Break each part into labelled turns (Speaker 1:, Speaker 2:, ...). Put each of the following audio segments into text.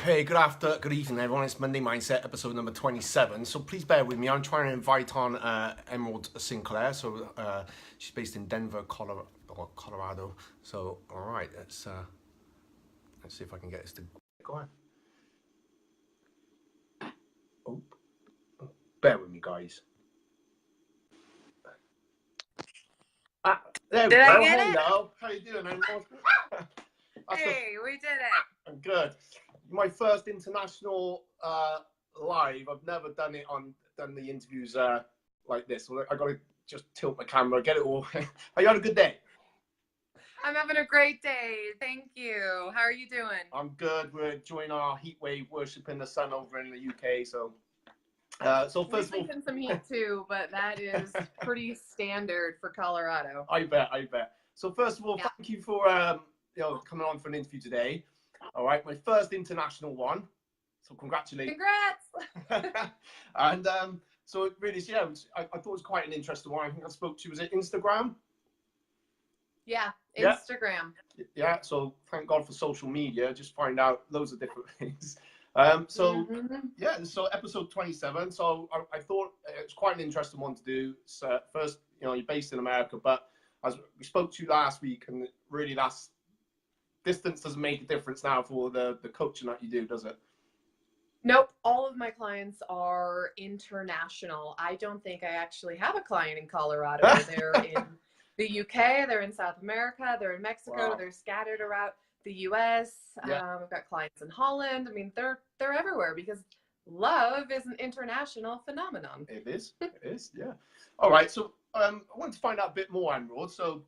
Speaker 1: Hey, good evening, everyone. It's Monday Mindset, episode number 27. So please bear with me. I'm trying to invite on Emyrald Sinclaire. So she's based in Denver, Colorado. So all right, let's see if I can get this to go on. Oh, bear with me, guys. There we
Speaker 2: Did
Speaker 1: go.
Speaker 2: I get
Speaker 1: Hello. How you doing, Emyrald?
Speaker 2: Hey, we did it.
Speaker 1: I'm good. My first international live. I've never done the interviews like this. So I got to just tilt my camera, get it all. Have you had a good day?
Speaker 2: I'm having a great day. Thank you. How are you doing?
Speaker 1: I'm good. We're enjoying our heat wave, worshiping the sun over in the UK. So first of all,
Speaker 2: We're some heat too, but that is pretty standard for Colorado.
Speaker 1: I bet. So first of all, Thank you for coming on for an interview today. All right, my first international one. So congratulations.
Speaker 2: Congrats.
Speaker 1: And so it really, I thought it was quite an interesting one. I think I spoke to you. Was it Instagram?
Speaker 2: Yeah, Instagram.
Speaker 1: Yeah. So thank God for social media. Just find out loads of different things. So episode 27. So I thought it's quite an interesting one to do. So first, you're based in America, but as we spoke to you last week, and really distance doesn't make a difference now for the coaching that you do, does it?
Speaker 2: Nope. All of my clients are international. I don't think I actually have a client in Colorado. They're in the UK, they're in South America, they're in Mexico, wow. They're scattered around the US. Yeah. I've got clients in Holland. I mean, they're everywhere because love is an international phenomenon.
Speaker 1: It is. It is. Yeah. All right. So I wanted to find out a bit more, Emyrald. So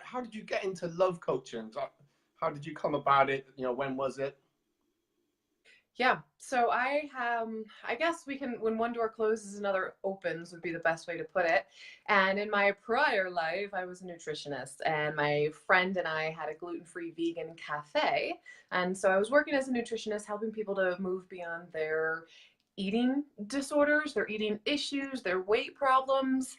Speaker 1: how did you get into love coaching? How did you come about it? When was it?
Speaker 2: Yeah, so I guess when one door closes, another opens would be the best way to put it. And in my prior life, I was a nutritionist, and my friend and I had a gluten-free vegan cafe. And so I was working as a nutritionist, helping people to move beyond their eating disorders, their eating issues, their weight problems.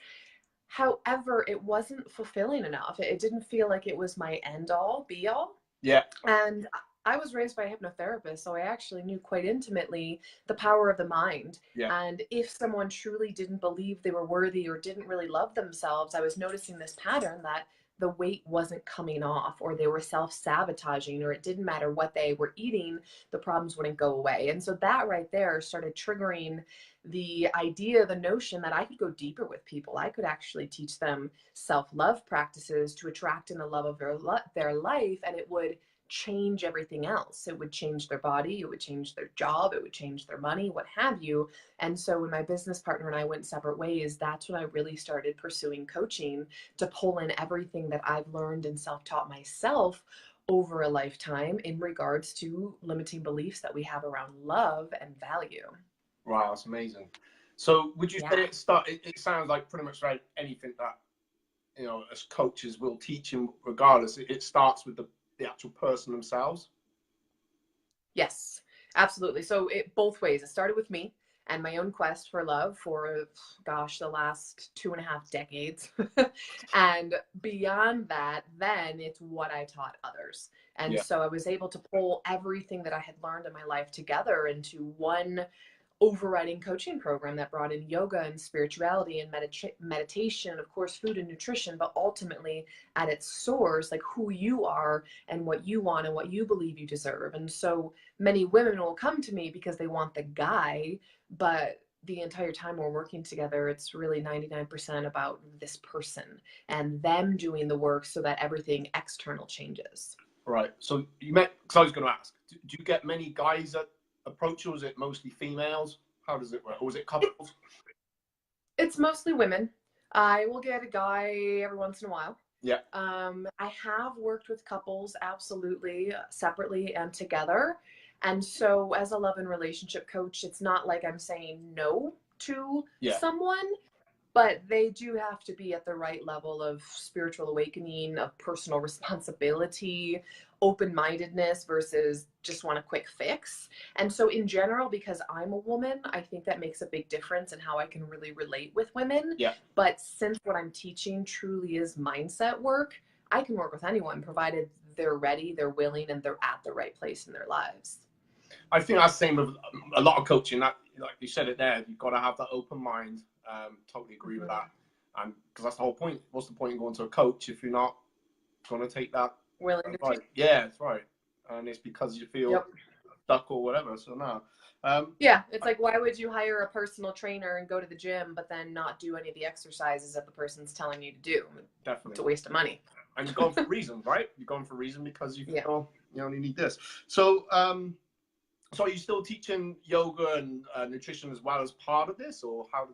Speaker 2: However, it wasn't fulfilling enough. It didn't feel like it was my end all, be all.
Speaker 1: Yeah.
Speaker 2: And I was raised by a hypnotherapist, so I actually knew quite intimately the power of the mind. Yeah. And if someone truly didn't believe they were worthy or didn't really love themselves, I was noticing this pattern that the weight wasn't coming off, or they were self-sabotaging, or it didn't matter what they were eating, the problems wouldn't go away. And so that right there started triggering the idea, the notion that I could go deeper with people. I could actually teach them self-love practices to attract in the love of their life, and it would change everything else. It would change their body, it would change their job, it would change their money, what have you. And so when my business partner and I went separate ways, that's when I really started pursuing coaching to pull in everything that I've learned and self-taught myself over a lifetime in regards to limiting beliefs that we have around love and value.
Speaker 1: Wow, that's amazing. So would you say it sounds like pretty much like anything that as coaches will teach them, regardless, it starts with the actual person themselves?
Speaker 2: Yes, absolutely. So it both ways. It started with me and my own quest for love for, the last 2.5 decades. And beyond that, then it's what I taught others. And so I was able to pull everything that I had learned in my life together into one overriding coaching program that brought in yoga and spirituality and meditation, of course, food and nutrition, but ultimately at its source, like who you are and what you want and what you believe you deserve. And so many women will come to me because they want the guy, but the entire time we're working together, it's really 99% about this person and them doing the work so that everything external changes.
Speaker 1: Right. So because I was going to ask, do you get many guys that approach, or is it mostly females? How does it work? Or is it couples?
Speaker 2: It's mostly women. I will get a guy every once in a while.
Speaker 1: Yeah.
Speaker 2: I have worked with couples, absolutely, separately and together. And so as a love and relationship coach, it's not like I'm saying no to someone, but they do have to be at the right level of spiritual awakening, of personal responsibility, open-mindedness versus just want a quick fix. And so in general, because I'm a woman, I think that makes a big difference in how I can really relate with women.
Speaker 1: Yeah.
Speaker 2: But since what I'm teaching truly is mindset work, I can work with anyone provided they're ready, they're willing, and they're at the right place in their lives.
Speaker 1: I think that's the same with a lot of coaching. That, like you said it there, you've got to have that open mind. Totally agree with that. And because that's the whole point. What's the point in going to a coach if you're not going to take that?
Speaker 2: Willing to take.
Speaker 1: Yeah, that's right. And it's because you feel stuck or whatever. So no.
Speaker 2: Yeah, it's like, why would you hire a personal trainer and go to the gym, but then not do any of the exercises that the person's telling you to do?
Speaker 1: Definitely.
Speaker 2: It's a waste of money.
Speaker 1: And you're going for reasons, right? You're going for a reason because you feel you only need this. So, so are you still teaching yoga and nutrition as well as part of this, or how?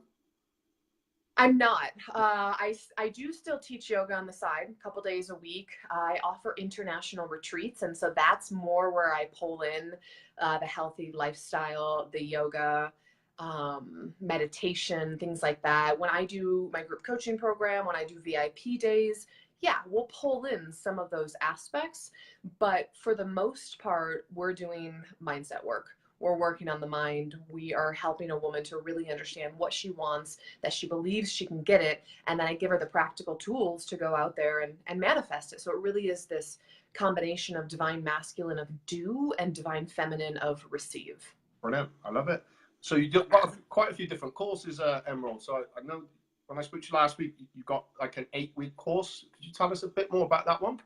Speaker 2: I'm not. I do still teach yoga on the side, a couple days a week. I offer international retreats, and so that's more where I pull in the healthy lifestyle, the yoga, meditation, things like that. When I do my group coaching program, when I do VIP days, yeah, we'll pull in some of those aspects. But for the most part, we're doing mindset work. We're working on the mind. We are helping a woman to really understand what she wants, that she believes she can get it. And then I give her the practical tools to go out there and manifest it. So it really is this combination of divine masculine of do and divine feminine of receive.
Speaker 1: Brilliant. I love it. So you do quite a few different courses, Emyrald. So I know when I spoke to you last week, you got like an 8-week course. Could you tell us a bit more about that one?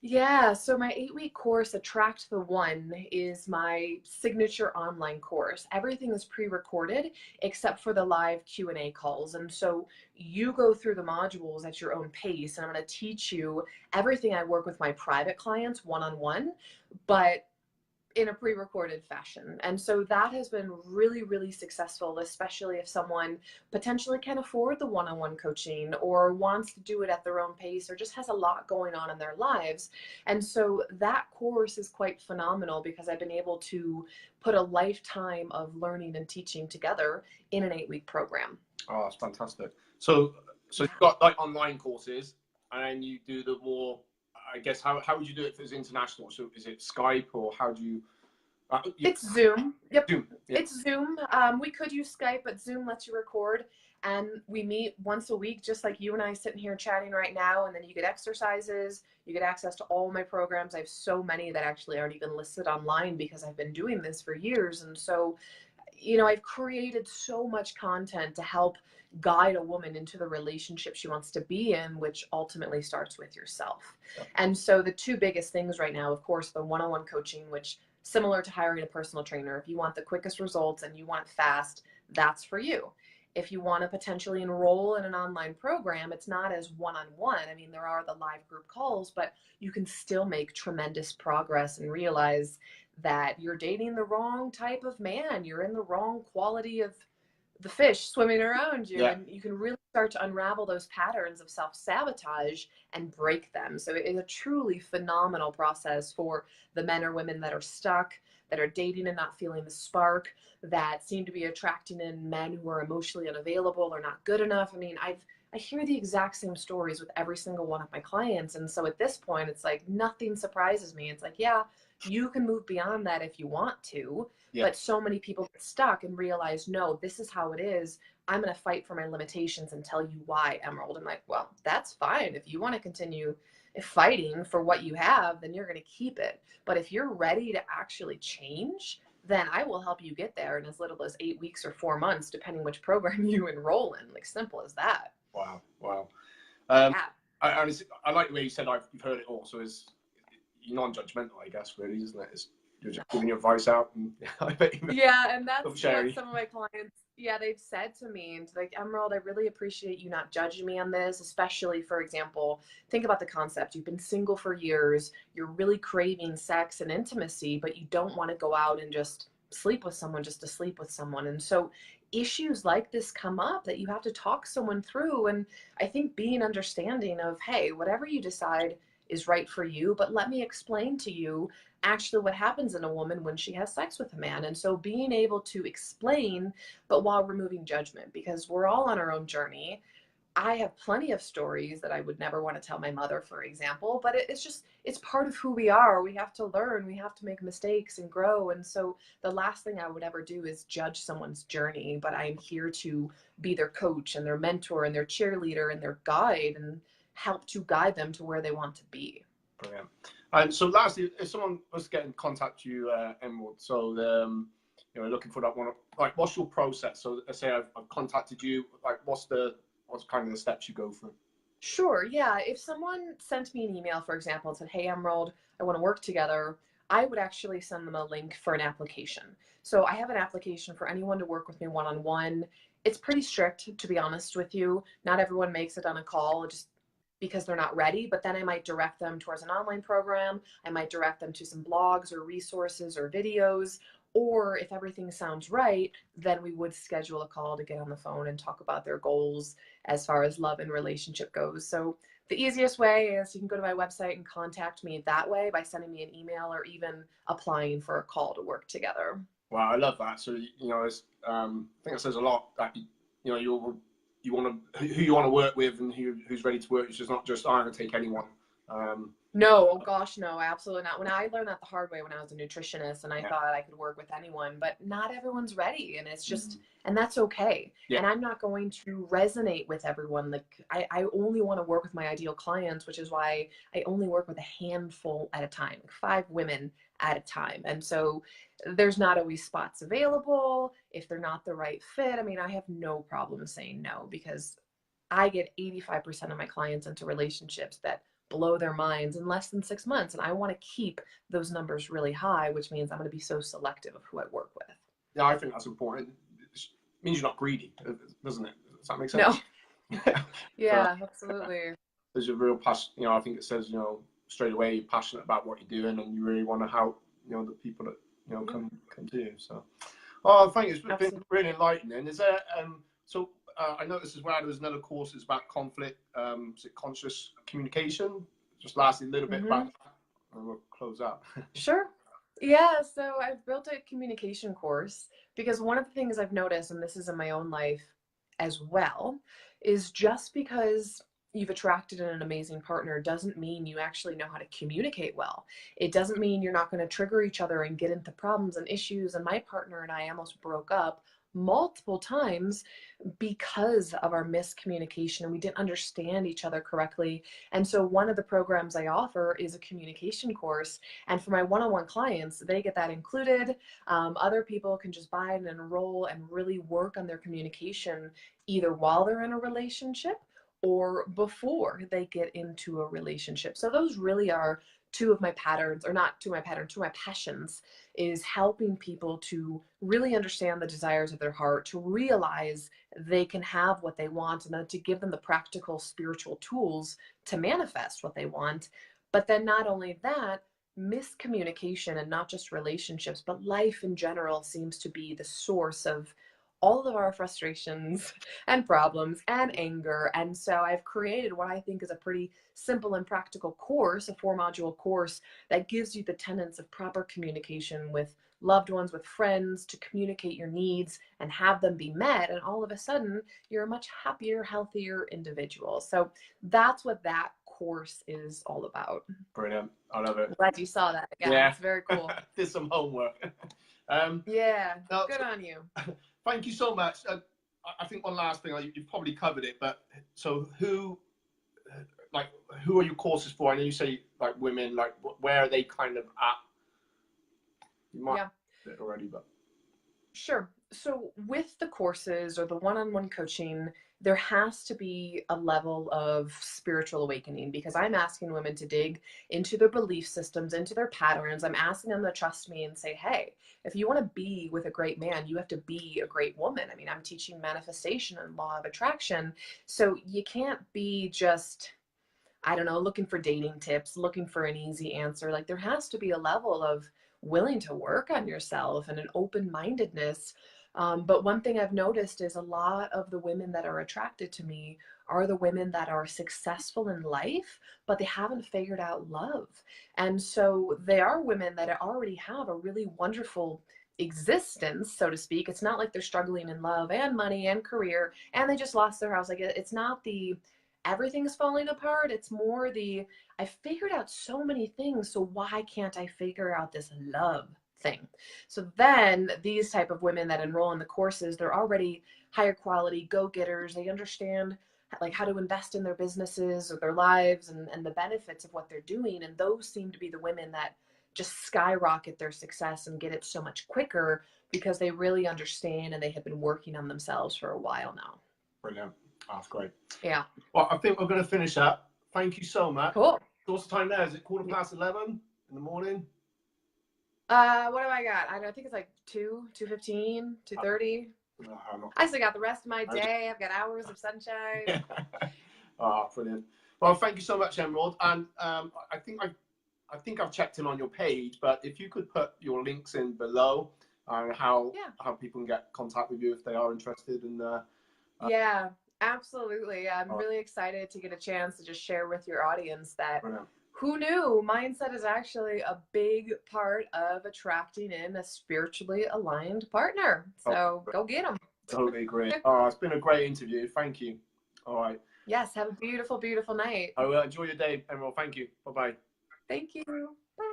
Speaker 2: Yeah, so my 8-week course, Attract the One, is my signature online course. Everything is pre-recorded except for the live Q&A calls. And so you go through the modules at your own pace, and I'm going to teach you everything I work with my private clients one-on-one, but in a pre-recorded fashion. And so that has been really, really successful, especially if someone potentially can afford the one-on-one coaching or wants to do it at their own pace or just has a lot going on in their lives. And so that course is quite phenomenal because I've been able to put a lifetime of learning and teaching together in an 8-week program.
Speaker 1: Oh, that's fantastic. So you've got like online courses, and then you do the more, I guess, how would you do it if it's international? So is it Skype, or how do you?
Speaker 2: It's Zoom. Yep.
Speaker 1: Zoom. Yep.
Speaker 2: It's Zoom. We could use Skype, but Zoom lets you record, and we meet once a week, just like you and I sitting here chatting right now. And then you get exercises. You get access to all my programs. I have so many that actually aren't even listed online because I've been doing this for years. And so, you know, I've created so much content to help guide a woman into the relationship she wants to be in, which ultimately starts with yourself. Yep. And so the two biggest things right now, of course, the one-on-one coaching, which similar to hiring a personal trainer, if you want the quickest results and you want it fast, that's for you. If you want to potentially enroll in an online program, it's not as one-on-one. I mean, there are the live group calls, but you can still make tremendous progress and realize that you're dating the wrong type of man. You're in the wrong quality of the fish swimming around you. Yeah. And you can really start to unravel those patterns of self-sabotage and break them. So it is a truly phenomenal process for the men or women that are stuck, that are dating and not feeling the spark, that seem to be attracting in men who are emotionally unavailable or not good enough. I mean, I hear the exact same stories with every single one of my clients. And so at this point, it's like nothing surprises me. It's like, yeah, you can move beyond that if you want to. Yeah. But so many people get stuck and realize, no, this is how it is. I'm going to fight for my limitations and tell you why, Emyrald. I'm like, well, that's fine. If you want to continue fighting for what you have, then you're going to keep it. But if you're ready to actually change, then I will help you get there in as little as 8 weeks or 4 months, depending which program you enroll in. Like, simple as that.
Speaker 1: Wow. Wow. Yeah. I like the way you said you've heard it all. So it's non-judgmental, I guess, really, isn't it? You're just giving your advice out. And
Speaker 2: yeah, and that's what some of my clients, they've said to me. And like, Emyrald, I really appreciate you not judging me on this, especially, for example, think about the concept. You've been single for years. You're really craving sex and intimacy, but you don't want to go out and just sleep with someone just to sleep with someone. And so issues like this come up that you have to talk someone through. And I think being understanding of, hey, whatever you decide is right for you, but let me explain to you actually what happens in a woman when she has sex with a man. And so being able to explain, but while removing judgment, because we're all on our own journey. I have plenty of stories that I would never want to tell my mother, for example, but it's part of who we are. We have to learn, we have to make mistakes and grow. And so the last thing I would ever do is judge someone's journey, but I'm here to be their coach and their mentor and their cheerleader and their guide. And help to guide them to where they want to be.
Speaker 1: Brilliant. And so lastly, if someone was to get in contact with you, Emyrald, so you know, looking for that one, like, what's your process? So let's say I've contacted you, like, what's kind of the steps you go through?
Speaker 2: Sure, yeah. If someone sent me an email, for example, and said, hey, Emyrald, I want to work together, I would actually send them a link for an application. So I have an application for anyone to work with me one-on-one. It's pretty strict, to be honest with you. Not everyone makes it on a call just because they're not ready, but then I might direct them towards an online program. I might direct them to some blogs or resources or videos. Or if everything sounds right, then we would schedule a call to get on the phone and talk about their goals as far as love and relationship goes. So the easiest way is you can go to my website and contact me that way by sending me an email or even applying for a call to work together.
Speaker 1: Wow, I love that. So, you know, it's, I think it says a lot that, you know, you want to, who you want to work with and who's ready to work. It's just not just, I'm going to take anyone.
Speaker 2: No, oh gosh, no, absolutely not. When I learned that the hard way when I was a nutritionist, and I thought I could work with anyone, but not everyone's ready, and it's just, and that's okay. Yeah. And I'm not going to resonate with everyone. Like I only want to work with my ideal clients, which is why I only work with a handful at a time, like 5 women at a time. And so there's not always spots available. If they're not the right fit, I mean, I have no problem saying no, because I get 85% of my clients into relationships that blow their minds in less than 6 months. And I want to keep those numbers really high, which means I'm going to be so selective of who I work with.
Speaker 1: Yeah, I think that's important. It means you're not greedy, doesn't it? Does that make sense?
Speaker 2: No. Yeah, absolutely.
Speaker 1: There's a real passion, you know, I think it says, you know, straight away you're passionate about what you're doing and you really want to help, you know, the people that, you know, come to you. So, oh, thank you. It's been really enlightening. Is there, so I noticed as well, there was another course that's about conflict, is it conscious communication? Just lastly, a little bit about that, and we'll close out.
Speaker 2: Sure. Yeah, so I've built a communication course because one of the things I've noticed, and this is in my own life as well, is just because you've attracted an amazing partner doesn't mean you actually know how to communicate well. It doesn't mean you're not going to trigger each other and get into problems and issues. And my partner and I almost broke up multiple times because of our miscommunication, and we didn't understand each other correctly. And so one of the programs I offer is a communication course, and for my one-on-one clients, they get that included. Other people can just buy it and enroll and really work on their communication either while they're in a relationship or before they get into a relationship. So those really are two of my patterns, or not two of my patterns, two of my passions, is helping people to really understand the desires of their heart, to realize they can have what they want, and then to give them the practical spiritual tools to manifest what they want. But then not only that, miscommunication, and not just relationships, but life in general, seems to be the source of all of our frustrations and problems and anger. And so I've created what I think is a pretty simple and practical course, a 4-module course that gives you the tenets of proper communication with loved ones, with friends, to communicate your needs and have them be met. And all of a sudden, you're a much happier, healthier individual. So that's what that course is all about.
Speaker 1: Brilliant. I love it.
Speaker 2: I'm glad you saw that. Yeah, it's very cool.
Speaker 1: Did some homework.
Speaker 2: Yeah, good on you.
Speaker 1: Thank you so much. I think one last thing, you've probably covered it, but so who are your courses for? I know you say like women, like where are they kind of at? You might have it already, but.
Speaker 2: Sure. So with the courses or the one-on-one coaching, there has to be a level of spiritual awakening, because I'm asking women to dig into their belief systems, into their patterns. I'm asking them to trust me and say, hey, if you want to be with a great man, you have to be a great woman. I mean, I'm teaching manifestation and law of attraction. So you can't be just, I don't know, looking for dating tips, looking for an easy answer. Like, there has to be a level of willing to work on yourself and an open-mindedness. But one thing I've noticed is a lot of the women that are attracted to me are the women that are successful in life, but they haven't figured out love. And so they are women that already have a really wonderful existence, so to speak. It's not like they're struggling in love and money and career, and they just lost their house. Like, it's not the everything's falling apart. It's more the, I figured out so many things, so why can't I figure out this love thing? So then these type of women that enroll in the courses, they're already higher quality go-getters. They understand like how to invest in their businesses or their lives and the benefits of what they're doing. And those seem to be the women that just skyrocket their success and get it so much quicker because they really understand and they have been working on themselves for a while now.
Speaker 1: Brilliant. That's great.
Speaker 2: Yeah.
Speaker 1: Well, I think we're going to finish up. Thank you so much.
Speaker 2: Cool.
Speaker 1: What's the time now? Is it 11:15 in the morning?
Speaker 2: What have I got? I think it's like 2:15, 2:30. I still got the rest of my day. I've got hours of sunshine.
Speaker 1: Oh, brilliant. Well, thank you so much, Emyrald. And I think I've checked in on your page, but if you could put your links in below and how people can get contact with you if they are interested. And
Speaker 2: yeah, absolutely. I'm really excited to get a chance to just share with your audience that who knew mindset is actually a big part of attracting in a spiritually aligned partner. So go get them.
Speaker 1: Totally agree. Oh, it's been a great interview. Thank you. All right.
Speaker 2: Yes. Have a beautiful, beautiful night.
Speaker 1: I will enjoy your day, Emyrald. Thank you. Bye-bye.
Speaker 2: Thank you. Bye.